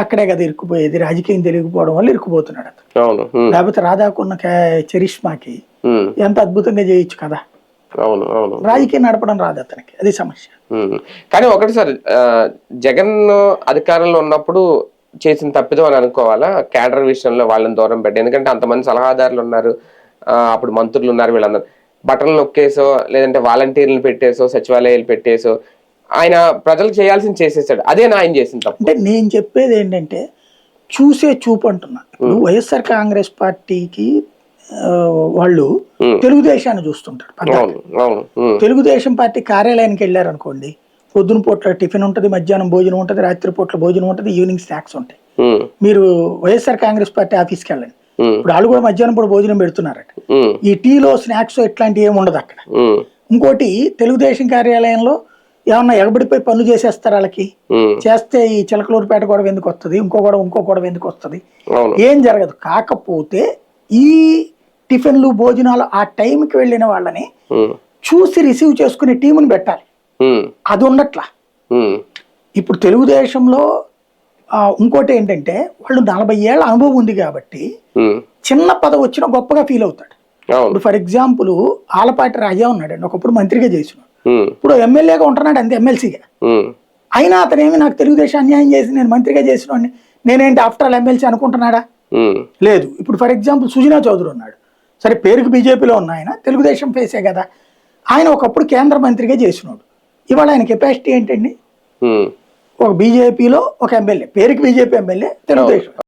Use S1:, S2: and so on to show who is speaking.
S1: అక్కడే కదా ఇరుక్కుపోయేది, రాజకీయం తెలియకపోవడం వల్ల ఇరుక్కుపోతున్నాడు అతను.
S2: అవును.
S1: లేకపోతే రాధాకున్న చరిష్మాకి ఎంత అద్భుతంగా చేయొచ్చు కదా.
S2: అవును. అవును.
S1: రాజకీయం నడపడం రాదు అతనికి, అది సమస్య.
S2: కానీ ఒకటి సార్, జగన్ అధికారంలో ఉన్నప్పుడు చేసిన తప్పిదం అని అనుకోవాలా క్యాడర్ విషయంలో వాళ్ళని దూరం పెట్టి? ఎందుకంటే అంతమంది సలహాదారులు ఉన్నారు, అప్పుడు మంత్రులు ఉన్నారు, వీళ్ళందరూ బటన్లు నొక్కేసో లేదంటే వాలంటీర్లు పెట్టేసో సచివాలయాలు పెట్టేసో ఆయన ప్రజలకు చేయాల్సింది చేసేసాడు. అదే ఆయన చేసిన తప్పు.
S1: అంటే నేను చెప్పేది ఏంటంటే చూసే చూపు అంటున్నా. ఇప్పుడు వైఎస్ఆర్ కాంగ్రెస్ పార్టీకి వాళ్ళు తెలుగుదేశాన్ని చూస్తుంటారు. తెలుగుదేశం పార్టీ కార్యాలయానికి వెళ్ళారు అనుకోండి, పొద్దున పూట్ల టిఫిన్ ఉంటది, మధ్యాహ్నం భోజనం ఉంటది, రాత్రి పూట్ల భోజనం ఉంటది, ఈవినింగ్ స్నాక్స్ ఉంటాయి. మీరు వైఎస్ఆర్ కాంగ్రెస్ పార్టీ ఆఫీస్కి వెళ్ళండి, ఇప్పుడు వాళ్ళు కూడా మధ్యాహ్నం పూట భోజనం పెడుతున్నారట. ఈ టీలో స్నాక్స్ ఇట్లాంటివి ఏమి ఉండదు అక్కడ. ఇంకోటి, తెలుగుదేశం కార్యాలయంలో ఏమన్నా ఎగబడిపోయి పనులు చేసేస్తారు వాళ్ళకి. చేస్తే ఈ చిలకలూరుపేట గొడవ ఎందుకు వస్తుంది, ఇంకో గొడవ ఎందుకు వస్తుంది, ఏం జరగదు. కాకపోతే ఈ టిఫిన్లు భోజనాలు ఆ టైంకి వెళ్ళిన వాళ్ళని చూసి రిసీవ్ చేసుకునే టీముని పెట్టాలి, అది ఉండట్లా. ఇప్పుడు తెలుగుదేశంలో ఇంకోటి ఏంటంటే వాళ్ళు 40 ఏళ్ల అనుభవం ఉంది కాబట్టి చిన్న పదవి వచ్చినా గొప్పగా ఫీల్ అవుతాడు. ఇప్పుడు ఫర్ ఎగ్జాంపుల్ ఆలపాటి రాజా ఉన్నాడండి, ఒకప్పుడు మంత్రిగా చేసినాడు, ఇప్పుడు ఎమ్మెల్యేగా ఉంటున్నాడు అంతే, ఎమ్మెల్సీగా. అయినా అతనేమి నాకు తెలుగుదేశం అన్యాయం చేసి నేను మంత్రిగా చేసిన నేనేంటి ఆఫ్టర్ ఆల్ ఎమ్మెల్సీ అనుకుంటున్నాడా? లేదు. ఇప్పుడు ఫర్ ఎగ్జాంపుల్ సుజనా చౌదరి ఉన్నాడు, సరే పేరుకి బీజేపీలో ఉన్న ఆయన తెలుగుదేశం ఫేసే కదా, ఆయన ఒకప్పుడు కేంద్ర మంత్రిగా చేసినాడు. ఇవాళ ఆయన కెపాసిటీ ఏంటండి? ఒక బీజేపీలో ఒక ఎమ్మెల్యే, పేరుకి బీజేపీ ఎమ్మెల్యే, తెలుగుదేశం.